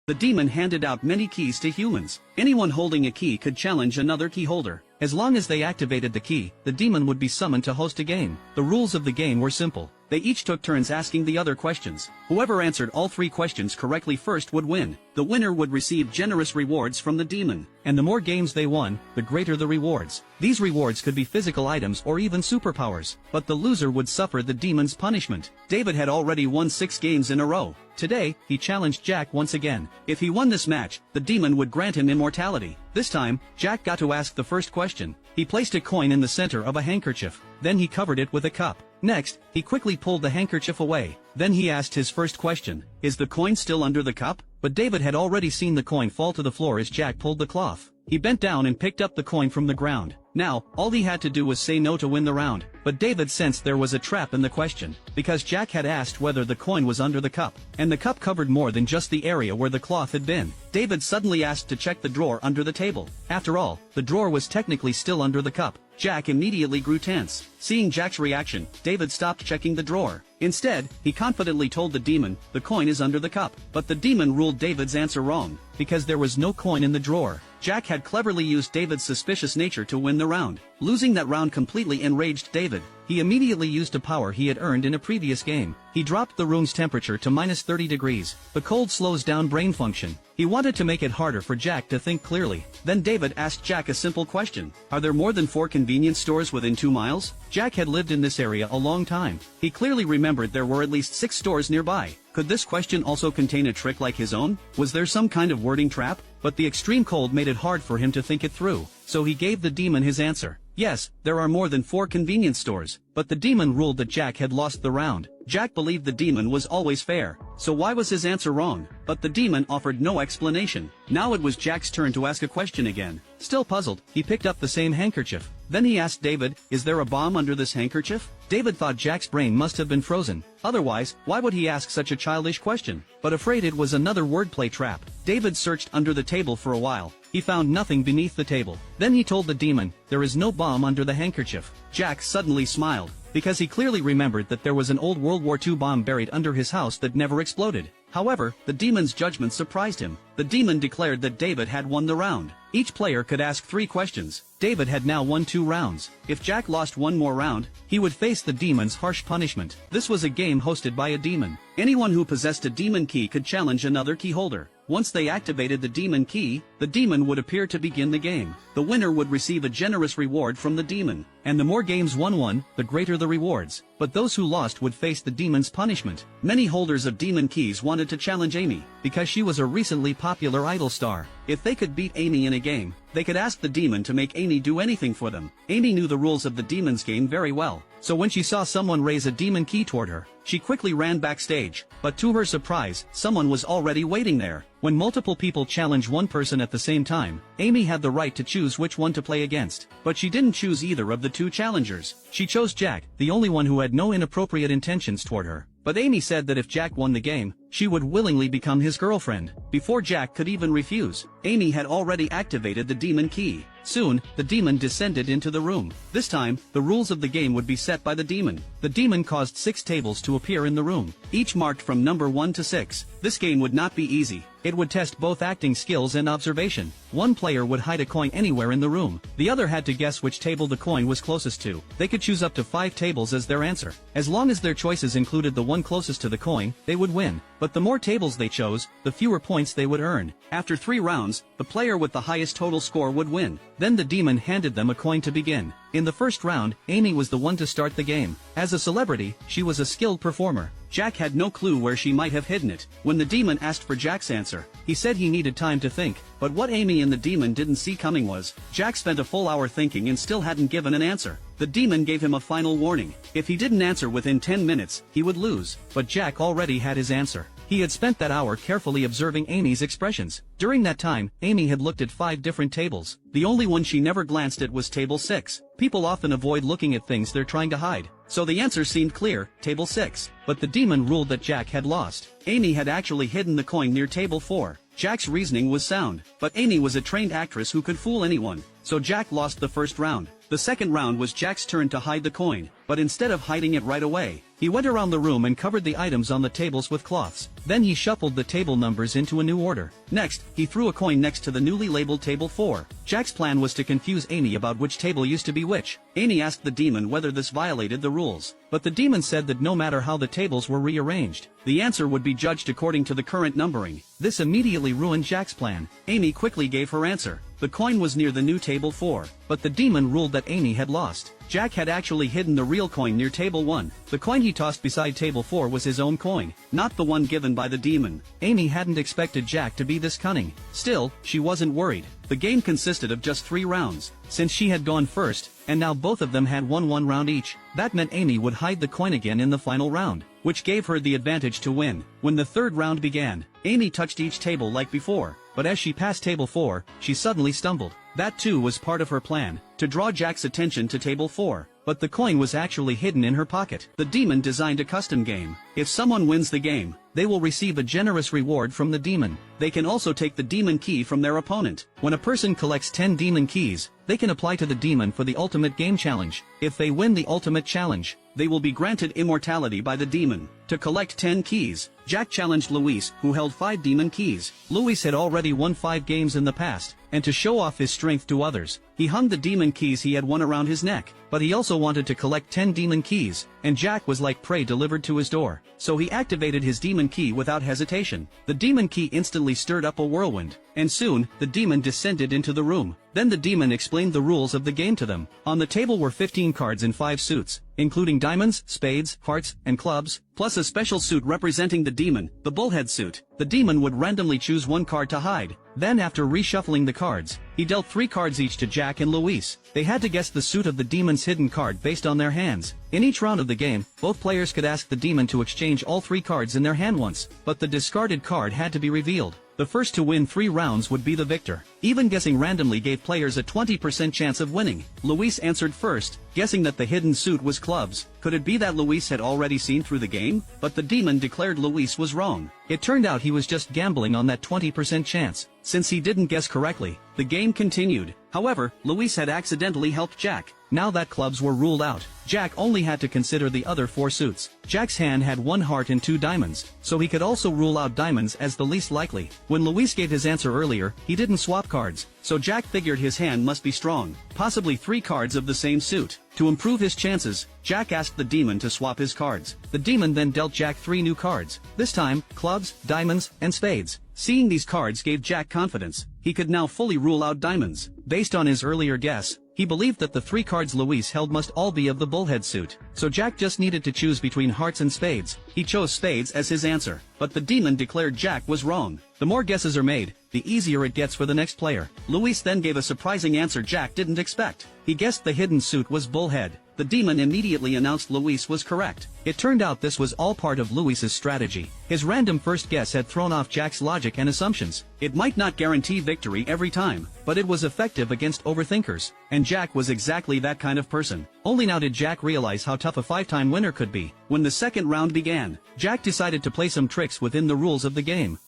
The demon handed out many keys to humans. Anyone holding a key could challenge another key holder. As long as they activated the key, the demon would be summoned to host a game. The rules of the game were simple. They each took turns asking the other questions. Whoever answered all 3 questions correctly first would win. The winner would receive generous rewards from the demon. And the more games they won, the greater the rewards. These rewards could be physical items or even superpowers. But the loser would suffer the demon's punishment. David had already won 6 games in a row. Today, he challenged Jack once again. If he won this match, the demon would grant him immortality. This time, Jack got to ask the first question. He placed a coin in the center of a handkerchief. Then he covered it with a cup. Next, he quickly pulled the handkerchief away. Then he asked his first question. Is the coin still under the cup? But David had already seen the coin fall to the floor as Jack pulled the cloth. He bent down and picked up the coin from the ground. Now, all he had to do was say no to win the round. But David sensed there was a trap in the question, because Jack had asked whether the coin was under the cup, and the cup covered more than just the area where the cloth had been. David suddenly asked to check the drawer under the table. After all, the drawer was technically still under the cup. Jack immediately grew tense. Seeing Jack's reaction, David stopped checking the drawer. Instead, he confidently told the demon, the coin is under the cup. But the demon ruled David's answer wrong, because there was no coin in the drawer. Jack had cleverly used David's suspicious nature to win the round. Losing that round completely enraged David. He immediately used a power he had earned in a previous game. He dropped the room's temperature to -30 degrees. The cold slows down brain function. He wanted to make it harder for Jack to think clearly. Then David asked Jack a simple question. Are there more than 4 convenience stores within 2 miles? Jack had lived in this area a long time. He clearly remembered there were at least 6 stores nearby. Could this question also contain a trick like his own? Was there some kind of wording trap? But the extreme cold made it hard for him to think it through. So he gave the demon his answer. Yes, there are more than 4 convenience stores. But the demon ruled that Jack had lost the round. Jack believed the demon was always fair. So why was his answer wrong? But the demon offered no explanation. Now it was Jack's turn to ask a question again. Still puzzled, he picked up the same handkerchief. Then he asked David, is there a bomb under this handkerchief? David thought Jack's brain must have been frozen. Otherwise, why would he ask such a childish question? But afraid it was another wordplay trap, David searched under the table for a while. He found nothing beneath the table. Then he told the demon, there is no bomb under the handkerchief. Jack suddenly smiled, because he clearly remembered that there was an old World War II bomb buried under his house that never exploded. However, the demon's judgment surprised him. The demon declared that David had won the round. Each player could ask 3 questions. David had now won 2 rounds. If Jack lost one more round, he would face the demon's harsh punishment. This was a game hosted by a demon. Anyone who possessed a demon key could challenge another key holder. Once they activated the demon key, the demon would appear to begin the game. The winner would receive a generous reward from the demon. And the more games one won, the greater the rewards. But those who lost would face the demon's punishment. Many holders of demon keys wanted to challenge Amy, because she was a recently popular idol star. If they could beat Amy in a game, they could ask the demon to make Amy do anything for them. Amy knew the rules of the demon's game very well. So when she saw someone raise a demon key toward her, she quickly ran backstage. But to her surprise, someone was already waiting there. When multiple people challenge one person at the same time, Amy had the right to choose which one to play against. But she didn't choose either of the 2 challengers. She chose Jack, the only one who had no inappropriate intentions toward her. But Amy said that if Jack won the game, she would willingly become his girlfriend. Before Jack could even refuse, Amy had already activated the demon key. Soon, the demon descended into the room. This time, the rules of the game would be set by the demon. The demon caused 6 tables to appear in the room, each marked from number 1 to 6. This game would not be easy. It would test both acting skills and observation. One player would hide a coin anywhere in the room. The other had to guess which table the coin was closest to. They could choose up to 5 tables as their answer. As long as their choices included the one closest to the coin, they would win. But the more tables they chose, the fewer points they would earn. After 3 rounds, the player with the highest total score would win. Then the demon handed them a coin to begin. In the first round, Amy was the one to start the game. As a celebrity, she was a skilled performer. Jack had no clue where she might have hidden it. When the demon asked for Jack's answer, he said he needed time to think. But what Amy and the demon didn't see coming was, Jack spent a full hour thinking and still hadn't given an answer. The demon gave him a final warning. If he didn't answer within 10 minutes, he would lose. But Jack already had his answer. He had spent that hour carefully observing Amy's expressions. During that time, Amy had looked at 5 different tables. The only one she never glanced at was table 6. People often avoid looking at things they're trying to hide. So the answer seemed clear, table 6. But the demon ruled that Jack had lost. Amy had actually hidden the coin near table 4. Jack's reasoning was sound, but Amy was a trained actress who could fool anyone. So Jack lost the first round. The second round was Jack's turn to hide the coin. but instead of hiding it right away, he went around the room and covered the items on the tables with cloths. Then he shuffled the table numbers into a new order. Next, he threw a coin next to the newly labeled table 4. Jack's plan was to confuse Amy about which table used to be which. Amy asked the demon whether this violated the rules, but the demon said that no matter how the tables were rearranged, the answer would be judged according to the current numbering. This immediately ruined Jack's plan. Amy quickly gave her answer. The coin was near the new table 4, but the demon ruled that Amy had lost. Jack had actually hidden the real coin near table 1. The coin he tossed beside table 4 was his own coin, not the one given by the demon. Amy hadn't expected Jack to be this cunning. Still, she wasn't worried. The game consisted of just 3 rounds. Since she had gone first, and now both of them had won 1 round each, that meant Amy would hide the coin again in the final round, which gave her the advantage to win. When the third round began, Amy touched each table like before, but as she passed table 4, she suddenly stumbled. That too was part of her plan, to draw Jack's attention to table 4. But the coin was actually hidden in her pocket. The demon designed a custom game. If someone wins the game, they will receive a generous reward from the demon. They can also take the demon key from their opponent. When a person collects 10 demon keys, they can apply to the demon for the ultimate game challenge. If they win the ultimate challenge, they will be granted immortality by the demon. To collect 10 keys, Jack challenged Luis, who held 5 demon keys. Luis had already won 5 games in the past, and to show off his strength to others, he hung the demon keys he had won around his neck. But he also wanted to collect 10 demon keys, and Jack was like prey delivered to his door. So he activated his demon key without hesitation. The demon key instantly stirred up a whirlwind, and soon, the demon descended into the room. Then the demon explained the rules of the game to them. On the table were 15 cards in 5 suits, including diamonds, spades, hearts, and clubs, plus a special suit representing the demon, the bullhead suit. The demon would randomly choose 1 card to hide. Then after reshuffling the cards, he dealt 3 cards each to Jack and Luis. They had to guess the suit of the demon's hidden card based on their hands. In each round of the game, both players could ask the demon to exchange all 3 cards in their hand once, but the discarded card had to be revealed. The first to win 3 rounds would be the victor. Even guessing randomly gave players a 20% chance of winning. Luis answered first, guessing that the hidden suit was clubs. Could it be that Luis had already seen through the game? But the demon declared Luis was wrong. It turned out he was just gambling on that 20% chance. Since he didn't guess correctly, the game continued. However, Luis had accidentally helped Jack. Now that clubs were ruled out, Jack only had to consider the other 4 suits. Jack's hand had 1 heart and 2 diamonds, so he could also rule out diamonds as the least likely. When Luis gave his answer earlier, he didn't swap cards, so Jack figured his hand must be strong, possibly 3 cards of the same suit. To improve his chances, Jack asked the demon to swap his cards. The demon then dealt Jack 3 new cards, this time, clubs, diamonds, and spades. Seeing these cards gave Jack confidence. He could now fully rule out diamonds. Based on his earlier guess, he believed that the 3 cards Luis held must all be of the bullhead suit. So Jack just needed to choose between hearts and spades. He chose spades as his answer. But the demon declared Jack was wrong. The more guesses are made, the easier it gets for the next player. Luis then gave a surprising answer Jack didn't expect. He guessed the hidden suit was bullhead. The demon immediately announced Luis was correct. It turned out this was all part of Luis's strategy. His random first guess had thrown off Jack's logic and assumptions. It might not guarantee victory every time, but it was effective against overthinkers. And Jack was exactly that kind of person. Only now did Jack realize how tough a 5-time winner could be. When the second round began, Jack decided to play some tricks within the rules of the game.